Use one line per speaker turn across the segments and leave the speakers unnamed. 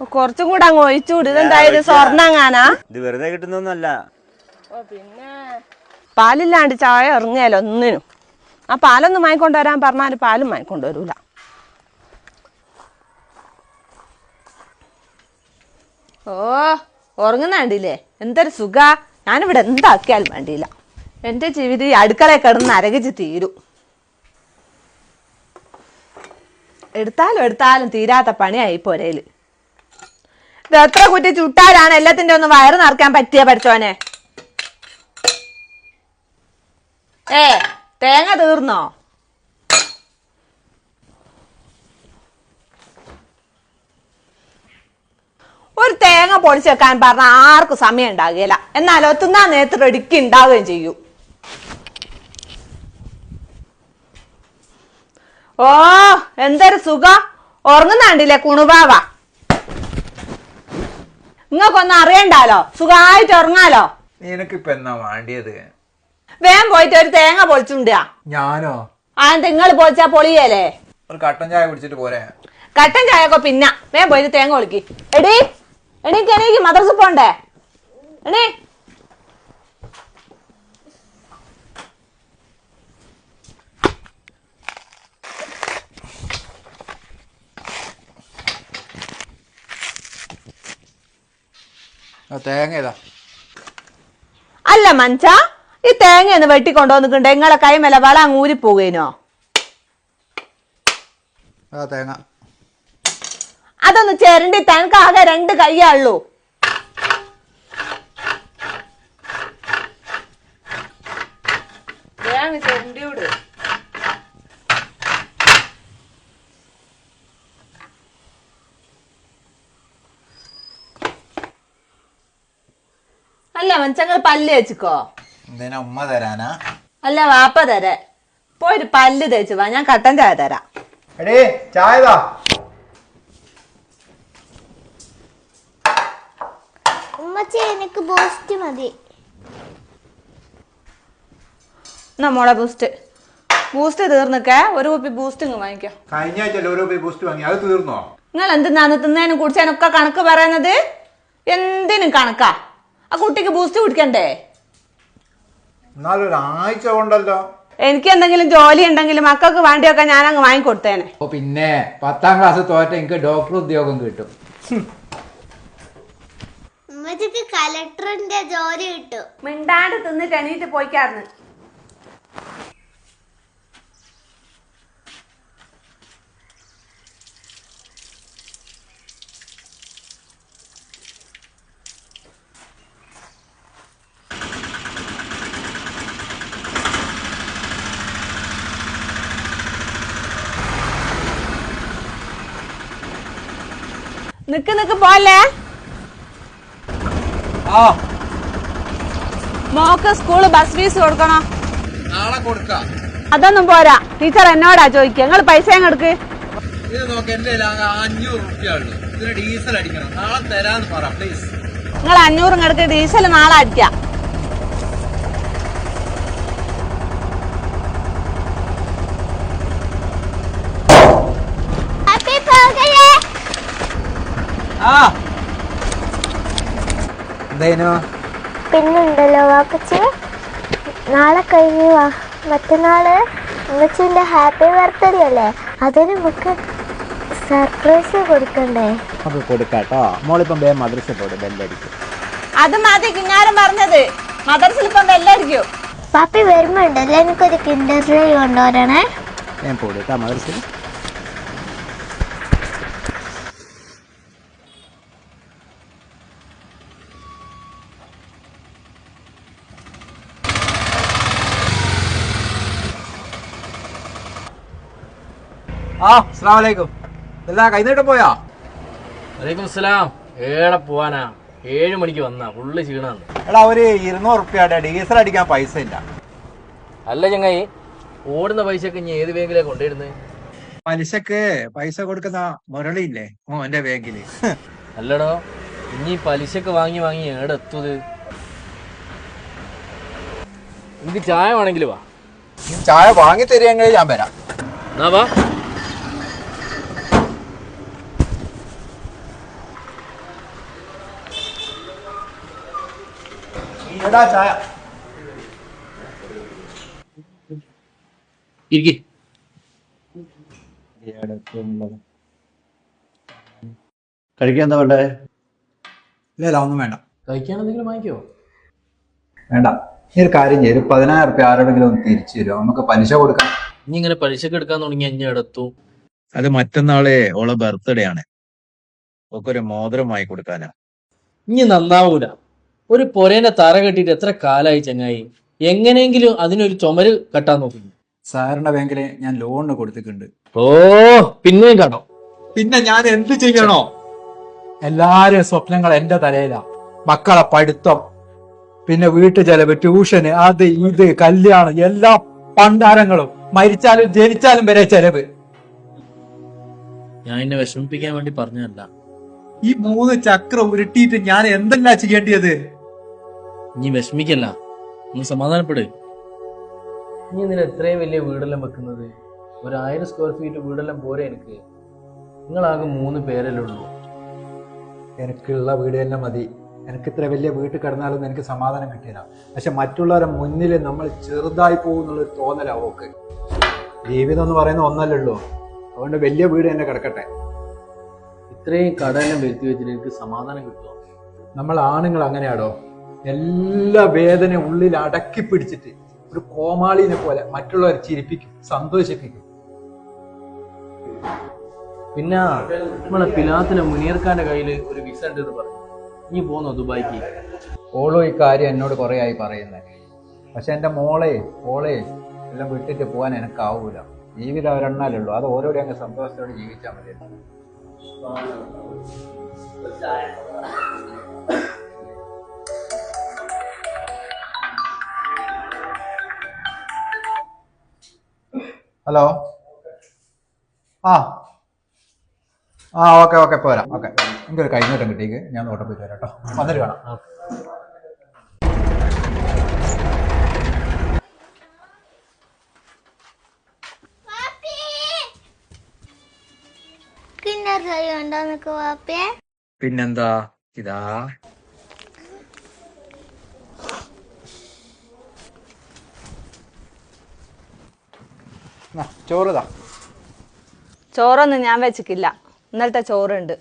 കുറച്ചും കൂടെ അങ്ങ് ഒഴിച്ചുകൂടി. ഇതെന്തായത് സ്വർണ്ണങ്ങാനാ?
ഇത് വെറുതെ കിട്ടുന്നൊന്നല്ല.
പിന്നെ പാലില്ലാണ്ട് ചായ ഇറങ്ങിയാലോ ഒന്നിനും. ആ പാലൊന്നും വാങ്ങിക്കൊണ്ടുവരാൻ പറഞ്ഞാല് പാലും വാങ്ങിക്കൊണ്ടുവരൂല. ഓ ഉറങ്ങുന്നുണ്ടില്ലേ? എന്തൊരു സുഖ. ഞാനിവിടെ എന്താക്കിയാലും വേണ്ടിയില്ല. എൻ്റെ ജീവിതം ഈ അടുക്കളയിൽ കിടന്ന് അരകിച്ച് തീരും. എടുത്താലും തീരാത്ത പണിയായി പോരേല്. ഇത് എത്ര കുറ്റി ചുട്ടാലാണ് എല്ലാത്തിന്റെ ഒന്ന് വയറ് നിറയ്ക്കാൻ പറ്റിയ പഠിച്ചോനെ? തേങ്ങ തീർന്നോ? ഒരു തേങ്ങ പൊളിച്ച് വെക്കാൻ പറഞ്ഞ ആർക്കും സമയം ഉണ്ടാകുകയില്ല. എന്നാലോ തിന്നാ നേരത്തെ റെഡിക്ക് ഉണ്ടാവുകയും ചെയ്യും. ഓ എന്തൊരു സുഖ. ഉറങ്ങുന്നാണ്ടില്ലേ കുണുബാവ? നിങ്ങൾക്കൊന്നും അറിയണ്ടാലോ, സുഖമായിട്ട് ഉറങ്ങാലോ.
നിനക്കിപ്പ എന്നാ വേണ്ടിയത്?
വേഗം പോയിട്ട് ഒരു തേങ്ങ പൊളിച്ചുണ്ടാ.
ഞാനോ?
നിങ്ങൾ പൊളിച്ചാ പൊളിയല്ലേ?
ഒരു കട്ടൻ ചായ കുടിച്ചിട്ട് പോരെ?
കട്ടൻ ചായയൊക്കെ പിന്നെ വേഗം പോയിട്ട് തേങ്ങ പൊളിക്ക്. എണീക്ക് മദ്രസ പോണ്ടേ? എണീ.
തേങ്ങ ഏതാ?
അല്ല മഞ്ച, ഈ തേങ്ങ ഒന്ന് വെട്ടിക്കൊണ്ടുവന്നിട്ടുണ്ട്. നിങ്ങളെ കൈമേലെ വള അങ്ങ് ഊരിപ്പോകേനോ?
തേങ്ങ
അതൊന്ന് ചേരണ്ടി. തനക്കാകെ 2 കൈയുള്ളൂ. അല്ല മനുഷ്യങ്ങൾ പല്ല് തേച്ചിക്കോ?
എന്തിനാ ഉമ്മ തരാനാ?
അല്ല വാപ്പ തരേ. പോയിട്ട് പല്ല് തേച്ചു വാ, ഞാൻ കട്ടൻ ചായ തരാം.
എടേ ചായ താ.
ഉമ്മച്ചി എനിക്ക് ബൂസ്റ്റ് മതി.
നമ്മളെ ബൂസ്റ്റ് തീർന്നിക്കേ. ഒരു കുപ്പി ബൂസ്റ്റ് വാങ്ങിക്കോ.
കഴിഞ്ഞ ആഴ്ച ഒരു കുപ്പി ബൂസ്റ്റ് വാങ്ങി, അത് തീർന്നോ?
നിങ്ങൾ എന്തിനാന്ന് തിന്നതിനും കുടിച്ചതിനൊക്കെ കണക്ക് പറയുന്നത്? എന്തിനും കണക്കാ. ആ കുട്ടിക്ക് ബൂസ്റ്റ് കുടിക്കണ്ടേ?
എന്നാലും ഒരാഴ്ച കൊണ്ടല്ലോ.
എനിക്ക് എന്തെങ്കിലും ജോലി ഉണ്ടെങ്കിൽ മക്കൾക്ക് വേണ്ടിയൊക്കെ ഞാൻ അങ്ങ് വാങ്ങിക്കൊടുത്തേനെ.
പിന്നെ 10ാം ക്ലാസ് തോറ്റ എനിക്ക് ഡോക്ടർ ഉദ്യോഗം കിട്ടും.
ഉമ്മച്ചിക്ക് കലക്ടറിന്റെ ജോലി കിട്ടും.
മിണ്ടാണ്ട് തിന്നിട്ട് എണീറ്റ് പോയിക്കാർന്ന്. നിക്ക് പോലെ മോക്ക് സ്കൂള് ബസ് ഫീസ് കൊടുക്കണോ?
നാളെ കൊടുക്കാം.
അതൊന്നും പോരാ. ടീച്ചർ എന്നോടാ ചോദിക്കുക. നിങ്ങൾ പൈസ എടുക്ക്.
ഇത് നോക്ക്, എന്റെ 500 റുപ്യ ഉള്ളു. ഇതിന് ഡീസൽ അടിക്കണം. നാളെ തരാന്ന് പറ പ്ലീസ്.
നിങ്ങൾ 500 എടുക്ക്. ഡീസൽ നാളെ അടിക്കാം.
പിന്നുണ്ടല്ലോ വാപ്പച്ചി, നാളെ കഴിഞ്ഞ് മറ്റന്നാള് ഉമ്മച്ചിന്റെ ഹാപ്പി ബർത്ത്ഡേ അല്ലേ? അതിന് നമുക്ക് സർപ്രൈസ് കൊടുക്കണ്ടേ?
നമുക്ക് കൊടുക്കാട്ടോ. മോളിപ്പം വേഗം മദ്രസ പോടെ, ബെല്ലടിക്കും.
അത് മതി കിഞ്ഞാരം പറഞ്ഞത്. മദ്രസയിൽ ഇപ്പം ബെല്ലടിക്കും.
പാപ്പി വരുമ്പോണ്ടല്ലോ എനിക്കൊരു കിൻഡർ ജോയ് കൊണ്ടുവരണേ.
ഞാൻ പോടാ മദ്രസയിൽ.
അസ്സലാമലൈക്കും. എല്ലാം കൈനീട്ടം പോയാ?
വലൈക്കും സലാം. ഏടെ പോവാനാ? 7 മണിക്ക് വന്നാ ഫുള്ള് ക്ഷീണാണ്.
എടാ ഒരു 200 റുപ്യയുടെ ഡീസൽ അടിക്കാൻ പൈസ ഇല്ല.
അല്ല ചങ്ങായി, ഓടുന്ന പൈസക്ക് ഇനി ഏത് ബാങ്കിലാ കൊണ്ടുവരുന്നത്?
പലിശക്ക് പൈസ കൊടുക്കുന്ന മുരളിയില്ലേ മോന്റെ ബാങ്കില്.
അല്ലടോ, ഇനി പലിശക്ക് വാങ്ങി ഏടെ എത്തത്? എനിക്ക് ചായ വേണമെങ്കിൽ വാ.
ചായ വാങ്ങി തരികയെങ്കിൽ ഞാൻ വരാം.
എന്നാ വാ.
എടാ ചായ.
ഇരിക്കി.
കഴിക്കാൻ എന്താ വേണ്ടേ?
ഇല്ല ഒന്നും വേണ്ട.
കഴിക്കാൻ എന്തെങ്കിലും വാങ്ങിക്കോ?
വേണ്ട. ഈ ഒരു കാര്യം ചെയ്യും, 10,000 റുപ്യ ആരോടെങ്കിലും ഒന്ന് തിരിച്ചു തരുമോ? നമുക്ക് പലിശ കൊടുക്കാം.
ഇനി ഇങ്ങനെ പലിശക്ക് എടുക്കാൻ തുടങ്ങി അഞ്ഞ എടുത്തു.
അത് മറ്റന്നാളെ ഓളെ ബർത്ത്ഡേ ആണ്. ഒരു മോതിരം വാങ്ങി കൊടുക്കാനാ.
ഇനി നന്നാവൂല. ഒരു പൊരേന്റെ തറ കെട്ടിയിട്ട് എത്ര കാലായി ചങ്ങായി. എങ്ങനെയെങ്കിലും അതിനൊരു ചുമര് കെട്ടാൻ നോക്കി.
സാറിന്റെ ബാങ്കില് ഞാൻ ലോണിന് കൊടുത്തിട്ടുണ്ട്.
ഓ പിന്നെയും കടോ.
പിന്നെ ഞാൻ എന്ത് ചെയ്യണോ? എല്ലാരും സ്വപ്നങ്ങൾ എന്റെ തലയിലാ. മക്കളെ പഠിത്തം, പിന്നെ വീട്ടു ചെലവ്, ട്യൂഷന്, അത് ഇത്, കല്യാണം, എല്ലാ പണ്ടാരങ്ങളും, മരിച്ചാലും ജനിച്ചാലും വരെ ചെലവ്.
ഞാൻ എന്നെ വിഷമിപ്പിക്കാൻ വേണ്ടി പറഞ്ഞതല്ല.
ഈ 3 ചക്രം ഉരുട്ടിയിട്ട് ഞാൻ എന്തെല്ലാം ചെയ്യേണ്ടത്?
നീ വിഷമിക്കല്ല, ഒന്ന് സമാധാനപ്പെട്. നീ എന്തിനാ എത്രയും വലിയ വീടെല്ലാം വെക്കുന്നത്? 1000 സ്ക്വയർ ഫീറ്റ് വീടെല്ലാം പോരെ എനിക്ക്? നിങ്ങളാകെ 3 പേരല്ലേ ഉള്ളൂ.
എനിക്കുള്ള വീട് തന്നെ മതി. എനിക്ക് ഇത്ര വലിയ വീട്ടിൽ കിടന്നാലൊന്നും എനിക്ക് സമാധാനം കിട്ടിയില്ല. പക്ഷെ മറ്റുള്ളവരുടെ മുന്നിൽ നമ്മൾ ചെറുതായി പോകുന്നുള്ളൊരു തോന്നലാ ഓക്ക്. ജീവിതം എന്ന് പറയുന്ന ഒന്നല്ലേ ഉള്ളൂ. അതുകൊണ്ട് വലിയ വീട് തന്നെ കിടക്കട്ടെ.
ഇത്രയും കടയെല്ലാം വരുത്തി വെച്ചിട്ട് എനിക്ക് സമാധാനം കിട്ടുമോ?
നമ്മൾ ആണുങ്ങൾ അങ്ങനെയാടോ, എല്ലാ വേദനയും ഉള്ളിൽ അടക്കി പിടിച്ചിട്ട് ഒരു കോമാളിനെ പോലെ മറ്റുള്ളവരെ ചിരിപ്പിക്കും, സന്തോഷിപ്പിക്കും.
പിന്നെ നമ്മളെ പിലാത്തിലെ മുനീർഖാന്റെ കയ്യിൽ ഒരു വിസ ഉണ്ട് എന്ന് പറഞ്ഞു. നീ പോന്നോ ദുബായിക്ക്?
ഓളോ ഈ കാര്യം എന്നോട് കുറെ ആയി പറയുന്നത്. പക്ഷെ എൻ്റെ മോളെ എല്ലാം വിട്ടിട്ട് പോകാൻ എനിക്കാവൂല. ജീവിതം ഒരെണ്ണാലേ ഉള്ളൂ. അത് ഓരോടെ അങ്ങ് സന്തോഷത്തോടെ ജീവിച്ചാൽ മതി. ഹലോ. ഓക്കെ പോരാ. ഓക്കെ, എനിക്കൊരു കൈനീട്ടം കിട്ടിയേക്ക്. ഞാൻ ഓട്ടം പോയിട്ട് വരാം കേട്ടോ. വന്നിട്ട് കാണാം.
കിൻഡർ ജോയ് ഉണ്ടോ നിനക്ക് വാപ്പേ?
പിന്നെന്താ, ഇതാ ചോറുതാ.
ചോറൊന്നും ഞാൻ വെച്ചിട്ടില്ല. ഇന്നലത്തെ ചോറുണ്ട്.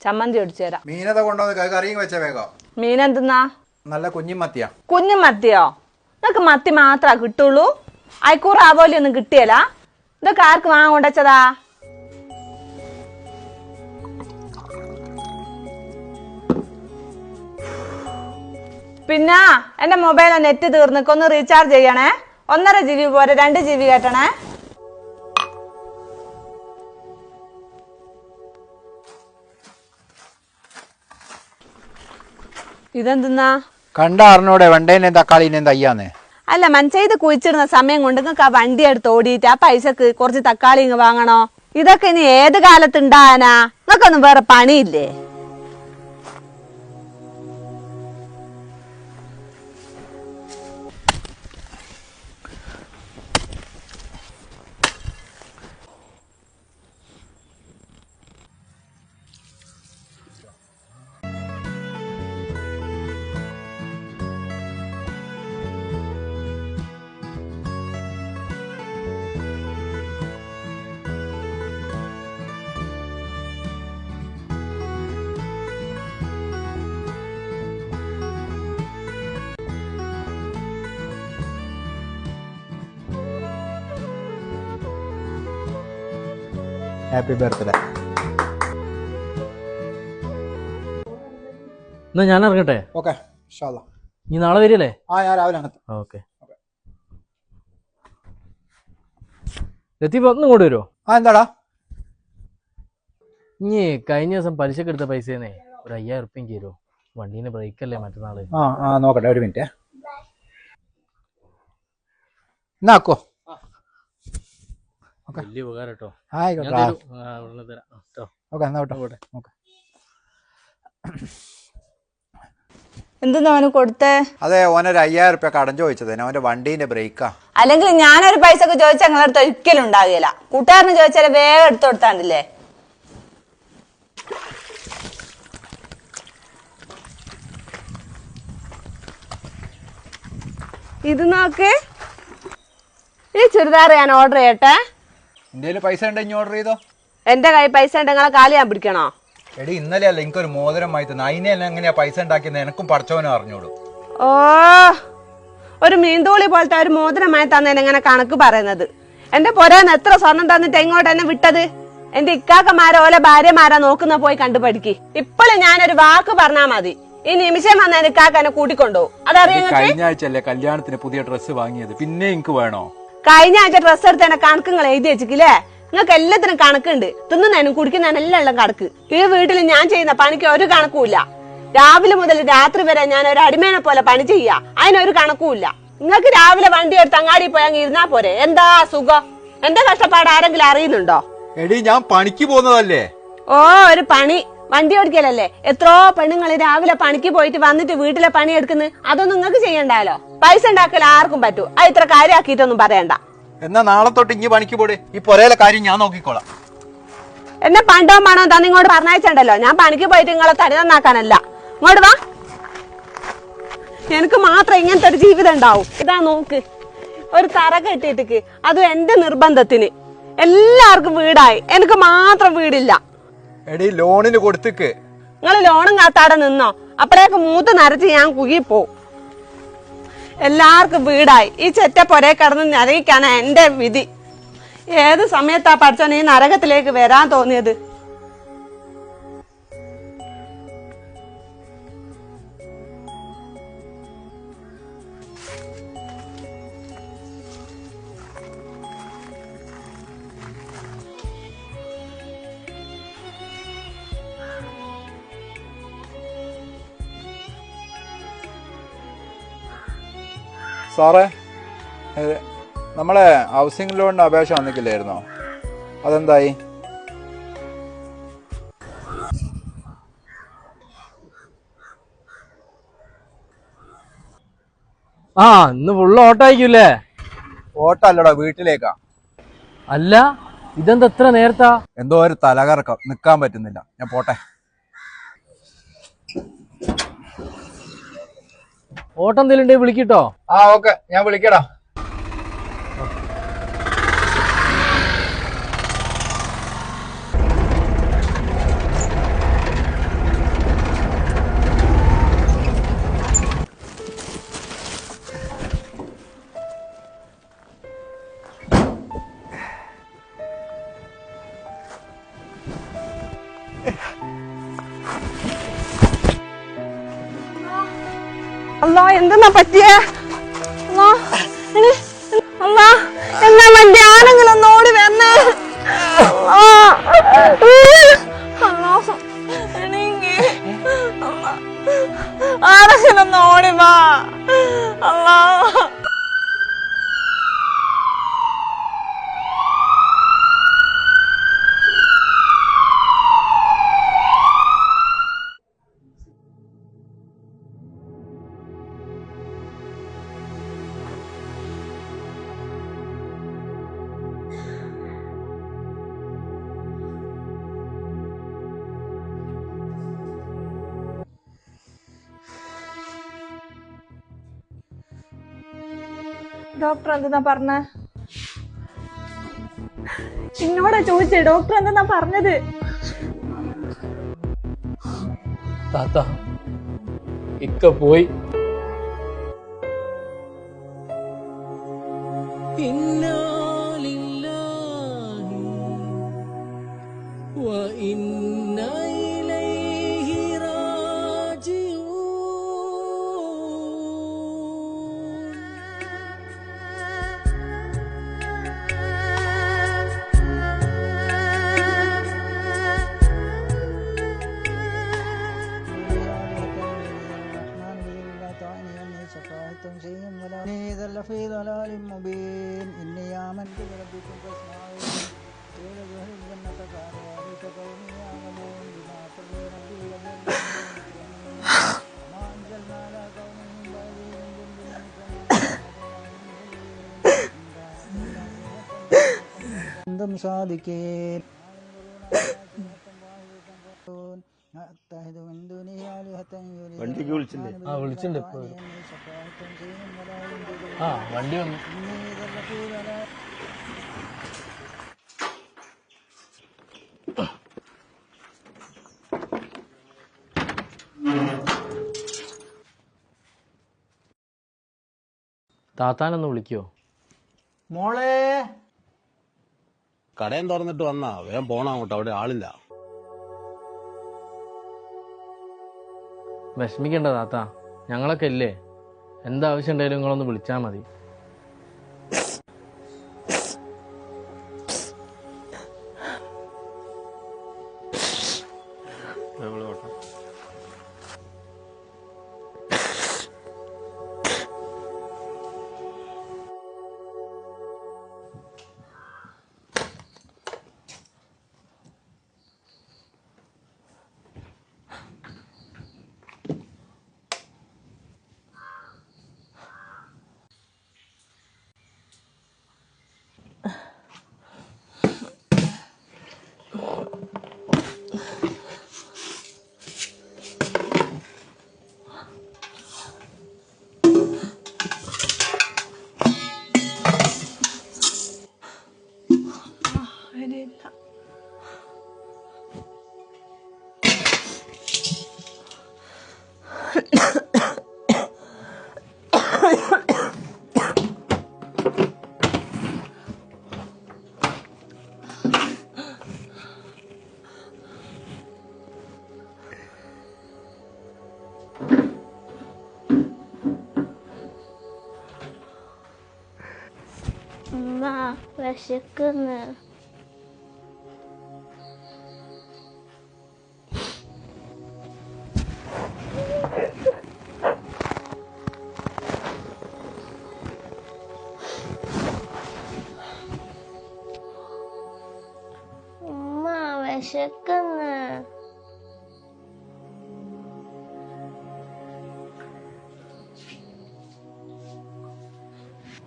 ചമ്മന്തി ഒടിച്ചു തരാം.
മീനത കൊണ്ടുവന്ന് കറിയും വെച്ച വേഗം.
മീനെന്തെന്നാ?
നല്ല കുഞ്ഞിമത്തിയാ.
കുഞ്ഞു മത്തിയോ? നിനക്ക് മത്തി മാത്രാ കിട്ടുള്ളൂ? അയക്കൂറ ആവോലി ഒന്നും കിട്ടിയല്ല. ഇതൊക്കെ ആർക്ക് വാങ്ങാൻ കൊണ്ടുവച്ചതാ? പിന്നെ എന്റെ മൊബൈൽ നെറ്റ് തീർന്നിക്കൊന്ന് റീചാർജ് ചെയ്യണേ. 1.5 GB പോരെ, 2 GB കേട്ടണേ. ഇതെന്തെന്നാ?
കണ്ടറിഞ്ഞൂടെ വെണ്ടേനെയും തക്കാളിനെയും തയ്യാന്ന്.
അല്ല, മനസ്സെയ്ത് കുഴിച്ചിടുന്ന സമയം കൊണ്ട് നിങ്ങൾക്ക് ആ വണ്ടി എടുത്ത് ഓടിയിട്ട് ആ പൈസക്ക് കുറച്ച് തക്കാളി ഇങ്ങ് വാങ്ങണോ? ഇതൊക്കെ ഇനി ഏത് കാലത്ത് ഉണ്ടാകാനാ? നിങ്ങൾക്കൊന്നും വേറെ പണിയില്ലേ?
Happy birthday.
എന്നാ ഞാൻ ഇറങ്ങട്ടെ.
ഓക്കെ, ഇൻഷാ അല്ലാ.
നീ നാളെ വരില്ലേ?
ഞാൻ രാവിലെ അങ്ങ്
ഓക്കെ. ലത്തീഫ് ഒന്നും കൂടെ വരുമോ?
എന്താടാ?
ഇനി കഴിഞ്ഞ ദിവസം പലിശക്ക് എടുത്ത പൈസേന്നേ ഒരു 5000 ഉറുപ്പ്യം തരുമോ? വണ്ടീന്റെ ബ്രേക്കല്ലേ മറ്റന്നാള്.
നോക്കട്ടെ, ഒരു മിനിറ്റ്. എന്നാക്കോ?
വലിയ ഉപകാരം കേട്ടോ.
എന്തെന്നാ അവന് കൊടുത്തേ?
അതെ, ഓനൊരു 5000 റുപ്യ കടം ചോദിച്ചത്. അവന്റെ വണ്ടീന്റെ ബ്രേക്കാ.
അല്ലെങ്കിൽ ഞാനൊരു പൈസക്ക് ചോദിച്ചാൽ നിങ്ങളുടെ അടുത്ത് ഒരിക്കലും ഉണ്ടാകില്ല. കൂട്ടുകാരന് ചോദിച്ചാൽ വേഗം എടുത്തു കൊടുത്താണ്ടില്ലേ? ഇത് നോക്ക്, ഈ ചുരിദാർ ഞാൻ ഓർഡർ ചെയ്യട്ടെ.
എന്റെ പൈസ ഉണ്ടെങ്കിൽ ഓർഡർ ചെയ്തോ.
എന്റെ കൈ പൈസ ഉണ്ട്, നിങ്ങളെ കാല് ഞാൻ പിടിക്കണോ?
എടി ഇന്നലെ അല്ല എനിക്കൊരു മോതിരം വാങ്ങി തന്നെ, അതിനെല്ലാം എങ്ങനെയാ പൈസ ഉണ്ടാക്കിയെന്ന് എനക്കും പഠിച്ചവനും അറിഞ്ഞോളൂ.
ഓ, ഒരു മീൻതോളി പോലത്തെ ഒരു മോതിരമായി തന്നെ എങ്ങനെ കണക്ക് പറയുന്നത്? എന്റെ പൊരേന്ന് എത്ര സ്വർണം തന്നിട്ട് എങ്ങോട്ട് എന്നെ വിട്ടത്? എന്റെ ഇക്കാക്കമാരെ ഓലെ ഭാര്യമാരാ നോക്കുന്ന പോയി കണ്ടുപഠിക്ക്. ഇപ്പോഴും ഞാനൊരു വാക്ക് പറഞ്ഞാ മതി, ഈ നിമിഷം വന്ന എന്റെ ഇക്കാക്ക എന്നെ കൂട്ടിക്കൊണ്ടു. അതറിയാം.
കഴിഞ്ഞ ആഴ്ച അല്ലേ കല്യാണത്തിന് പുതിയ ഡ്രസ്സ് വാങ്ങിയത്, പിന്നെ എനിക്ക് വേണോ?
കഴിഞ്ഞ ആഴ്ച ഡ്രസ്സ് എടുത്ത് എന്നെ കണക്കുകൾ എഴുതി വെച്ചിക്കില്ലേ? നിങ്ങൾക്ക് എല്ലാത്തിനും കണക്കുണ്ട്. തിന്നുന്നതിനും കുടിക്കുന്നതിനും എല്ലാം കണക്ക്. ഈ വീട്ടിൽ ഞാൻ ചെയ്യുന്ന പണിക്ക് ഒരു കണക്കുമില്ല. രാവിലെ മുതൽ രാത്രി വരെ ഞാൻ ഒരു അടിമേനെ പോലെ പണി ചെയ്യാ, അതിനൊരു കണക്കുമില്ല. നിങ്ങൾക്ക് രാവിലെ വണ്ടി എടുത്ത് അങ്ങാടി പോയി അങ്ങ് ഇരുന്നാ പോരെ, എന്താ സുഖം? എന്റെ കഷ്ടപ്പാട് ആരെങ്കിലും അറിയുന്നുണ്ടോ?
എടി ഞാൻ പണിക്ക് പോകുന്നതല്ലേ.
ഓ, ഒരു പണി വണ്ടി ഓടിക്കലല്ലേ? എത്രയോ പെണ്ണുങ്ങൾ രാവിലെ പണിക്ക് പോയിട്ട് വന്നിട്ട് വീട്ടിലെ പണി എടുക്കുന്നു. അതൊന്നും നിങ്ങൾക്ക് ചെയ്യണ്ടാലോ. പൈസ ഉണ്ടാക്കൽ ആർക്കും പറ്റൂ. അത് ഇത്ര കാര്യമാക്കിയിട്ടൊന്നും പറയണ്ട.
എന്നാ നാളെ തൊട്ട് ഇങ്ങ് പണിക്ക് പോടെ, ഈ പൊരയിലെ കാര്യം ഞാൻ നോക്കിക്കോളാം.
എന്നെ പണ്ടോ പണോ തന്നെ ഇങ്ങോട്ട് പറഞ്ഞയച്ചണ്ടല്ലോ. ഞാൻ പണിക്ക് പോയിട്ട് നിങ്ങളെ തടി നന്നാക്കാനല്ല. ഇങ്ങോട്ട് വാ. എനിക്ക് മാത്രം ഇങ്ങനത്തെ ഒരു ജീവിതം ഉണ്ടാവും. ഇതാ നോക്ക്, ഒരു തറ കെട്ടിയിട്ടിക്ക്, അതും എന്റെ നിർബന്ധത്തിന്. എല്ലാവർക്കും വീടായി, എനിക്ക് മാത്രം വീടില്ല.
എടി ലോണിന് കൊടുത്തിക്ക്.
നിങ്ങൾ ലോണും കാത്താടെ നിന്നോ, അപ്പോഴേക്ക് മൂത്ത് നരച്ച് ഞാൻ കുകിപ്പോവും. എല്ലാവർക്കും വീടായി, ഈ ചെറ്റ പൊരേ കിടന്ന് നരകിക്കാനാ എന്റെ വിധി. ഏത് സമയത്താ പഠിച്ചോൻ ഈ നരകത്തിലേക്ക് വരാൻ തോന്നിയത്?
സാറേ, നമ്മളെ ഹൗസിംഗ് ലോണിന്റെ അപേക്ഷ വന്നിട്ടില്ലായിരുന്നോ? അതെന്തായി?
ആ, ഇന്ന് ഫുള്ള് ഓട്ടായിക്കൂല്ലേ?
ഓട്ടോ അല്ലടാ, വീട്ടിലേക്കാ.
അല്ല, ഇതെന്താ എത്ര നേരത്താ?
എന്തോ ഒരു തലകറക്കം, നിക്കാൻ പറ്റുന്നില്ല. ഞാൻ പോട്ടെ.
ഓട്ടം എന്തെങ്കിലും ഉണ്ടെങ്കിൽ വിളിക്കിട്ടോ.
ആ ഓക്കെ, ഞാൻ വിളിക്കടാ.
അല്ലാ, എന്തെന്നാ പറ്റിയ? അല്ലാ, എന്നാ വണ്ടി ആരെങ്കിലും ഒന്ന് ഓടി വന്നേ. ആരെങ്കിലും ഒന്ന് ഓടി വാ. അല്ലാ, ഡോക്ടർ എന്തെന്നാ പറഞ്ഞ? എന്നോടാ ചോദിച്ചേ, ഡോക്ടർ എന്തെന്നാ പറഞ്ഞത്?
താത്ത, ഇക്ക പോയി.
لفي ضلال مبين إني آمنت بربكم فاسمعون قيل ادخلوا الجنة فأروني قومي يعملون بما صبر ربي وما أنزلنا على قوم من بعده من جند أنتم صادقين أتخذ من دونه آلهة
വണ്ടിക്ക് വിളിച്ചില്ലേ?
ആ വിളിച്ചിട്ടുണ്ട് ഇപ്പൊ വരും. ആ വണ്ടി വന്നു. താത്താനൊന്ന് വിളിക്കോ?
മോളെ
കടയും തുറന്നിട്ട് വന്നാ വേഗം പോണം അങ്ങോട്ട്, അവിടെ ആളില്ല.
വിഷമിക്കണ്ട താത്ത, ഞങ്ങളൊക്കെ ഇല്ലേ. എന്താവശ്യം ഉണ്ടെങ്കിലും നിങ്ങളൊന്ന് വിളിച്ചാൽ മതി.
ഉമ്മ വിശക്കുന്നു. ഉമ്മ വിശക്കുന്നു.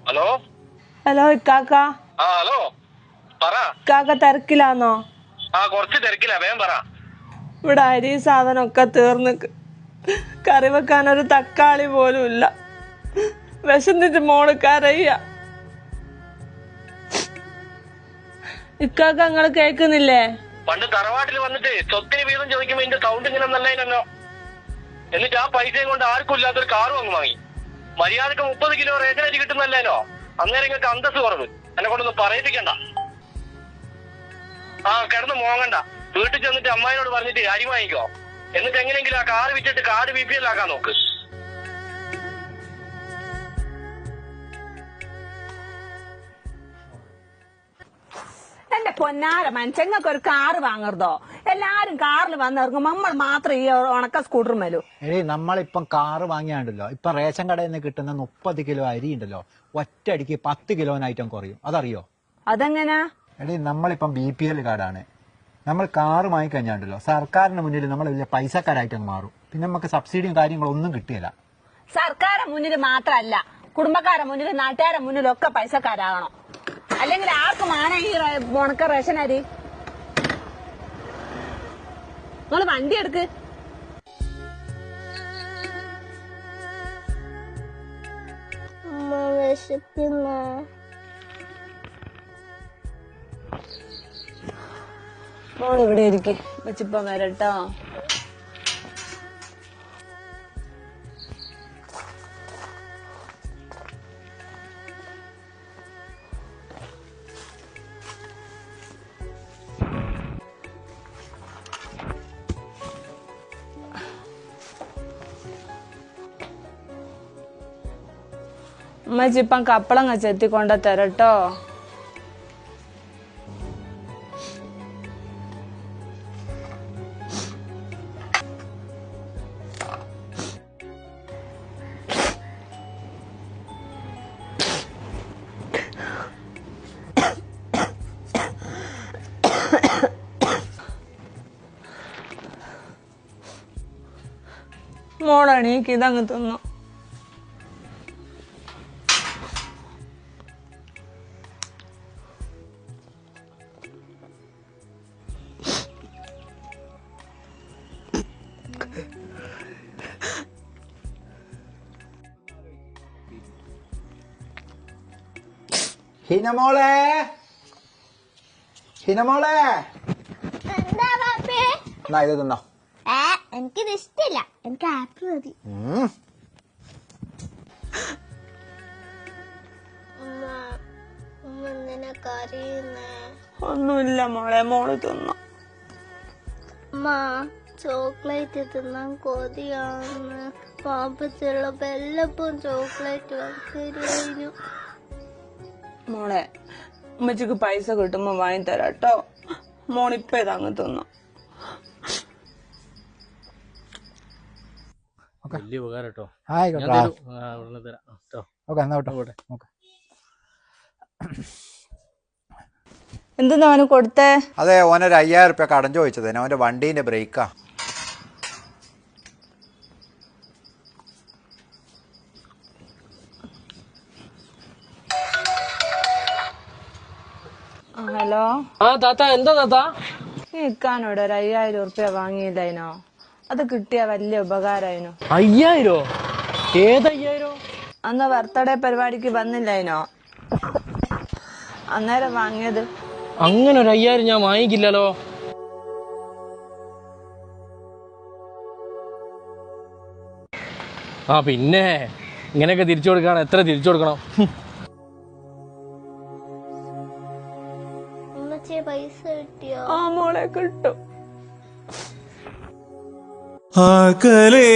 ഹലോ
ഹലോ ഇക്കാക്ക.
ആ ഹലോ പറ.
ഇക്കാക്ക തിരക്കിലാന്നോ?
ആ കുറച്ച് തിരക്കില്ല, വേഗം പറ.
ഇവിടെ അരി സാധനം ഒക്കെ തീർന്ന് കറി വെക്കാൻ ഒരു തക്കാളി പോലും ഇല്ല. വിശന്നിട്ട് മോള് കരയ്യ. ഇക്കാക്ക നിങ്ങള് കേക്കുന്നില്ലേ?
പണ്ട് തറവാട്ടിൽ വന്നിട്ട് സ്വത്തിന് വീതം ചോദിക്കുമ്പോ ഇതിന്റെ സൗണ്ട് ഇങ്ങനെ നല്ലതിനോ. എന്നിട്ട് ആ പൈസയും കൊണ്ട് ആർക്കും ഇല്ലാത്തൊരു കാറ് വാങ്ങി. മര്യാദക്ക് 30 കിലോ റേഷൻ അരി കിട്ടുന്നല്ലേനോ. അന്നേരം നിങ്ങൾക്ക് അന്തസ് കുറവ്. എന്നെ കൊണ്ടൊന്നും പറയിപ്പിക്കണ്ട. ആ കിടന്ന് മോങ്ങണ്ട. വീട്ടിൽ ചെന്നിട്ട് അമ്മായിനോട് പറഞ്ഞിട്ട് അരി വാങ്ങിക്കോ. എന്നിട്ട് എങ്ങനെയെങ്കിലും ആ കാറ് വിറ്റിട്ട് കാർഡ് BPL ആക്കാൻ നോക്ക്.
എന്റെ പൊന്നാര മനുഷ്യങ്ങൾക്ക് ഒരു കാറ് വാങ്ങരുതോ? എല്ലാരും കാറിൽ വന്നിറങ്ങും, നമ്മൾ മാത്രം ഈ ഉണക്ക സ്കൂട്ടർ മേലു.
എടീ നമ്മളിപ്പം കാറ് വാങ്ങിയാണ്ടല്ലോ, ഇപ്പൊ റേഷൻ കടയിൽ നിന്ന് കിട്ടുന്ന 30 കിലോ അരി ഉണ്ടല്ലോ, ഒറ്റയടിക്ക് 10 കിലോനായിട്ടും കുറയും. അതറിയോ?
അതെങ്ങനാ?
എടീ നമ്മളിപ്പം BPL കാർഡാണ്. നമ്മൾ കാറ് വാങ്ങിക്കഴിഞ്ഞാണ്ടല്ലോ, സർക്കാരിന് മുന്നിൽ നമ്മൾ വലിയ പൈസക്കാരായിട്ട് മാറും. പിന്നെ നമുക്ക് സബ്സിഡിയും കാര്യങ്ങളും ഒന്നും കിട്ടിയില്ല.
സർക്കാരെ മുന്നിൽ മാത്രല്ല, കുടുംബക്കാരെ മുന്നിൽ, നാട്ടുകാരെ മുന്നിലൊക്കെ പൈസക്കാരാകണം. അല്ലെങ്കിൽ ആർക്കും ആണ് ഈ ഉണക്ക റേഷൻ അരി. നിങ്ങള് വണ്ടി എടുക്ക്.
ഉമ്മ വിശക്കുന്നു.
മോൾ ഇവിടെ ഇരിക്കും, വെച്ചിപ്പം വരട്ടോ. ഉമ്മച്ചിപ്പം കപ്പളങ്ങ ചെത്തിക്കൊണ്ട തരട്ടോ. മോളെണീക്ക്, ഇതങ്ങ് തിന്നു.
ഹിനമോളെ ഹിനമോളെ
എന്താ പാപ്പേ?
എന്നാ ഇത് തിന്നോ.
എനിക്കിത് ഇഷ്ടമില്ല, എനിക്ക് ആപ്പിൾ മതി. എന്തിനാ കരയുന്നേ?
ഒന്നുമില്ല മോളെ, മോള് തിന്നു.
അമ്മ ചോക്ലേറ്റ് തിന്നാൻ കൊതിയാന്ന്. പാപ്പച്ചുള്ളപ്പോ എല്ലപ്പോഴും ചോക്ലേറ്റ് തരുന്നു.
മോളെ, ഉമ്മച്ചിക്ക് പൈസ കിട്ടുമ്പോ വാങ്ങി തരാട്ടോ. മോളിപ്പോ ഇതങ്ങ് തിന്നു.
വലിയ ഉപകാരം കേട്ടോ.
ആയിക്കോട്ടെ.
തരാം കേട്ടോ.
ഓക്കെ, എന്നാ വിട്ടോ. ഓക്കെ.
എന്തെന്നാ അവന് കൊടുത്തേ?
അതെ, ഓനൊരു 5000 റുപ്യ കടം ചോദിച്ചത്. അവന്റെ വണ്ടീന്റെ ബ്രേക്കാ.
ഹലോ.
ആ താത്ത, എന്താ താത്ത?
ഈ ഇക്കാനോട് ഒരു 5000 റുപ്യ വാങ്ങിയില്ലായിനോ? അത് കിട്ടിയ വലിയ ഉപകാരായിനോ.
5000? ഏത് 5000?
അന്ന് ബർത്ത്ഡേ പരിപാടിക്ക് വന്നില്ലായിനോ? അന്നേരം വാങ്ങിയത്.
അങ്ങനെ ഒരു 5000 ഞാൻ വാങ്ങിക്കില്ലല്ലോ. ആ പിന്നെ ഇങ്ങനെയൊക്കെ തിരിച്ചു കൊടുക്കണം. എത്ര തിരിച്ചു കൊടുക്കണം?
ഉമ്മച്ചിയെ പൈസ കിട്ടിയോ?
ആ മോളെ, കിട്ടും.
അകലേ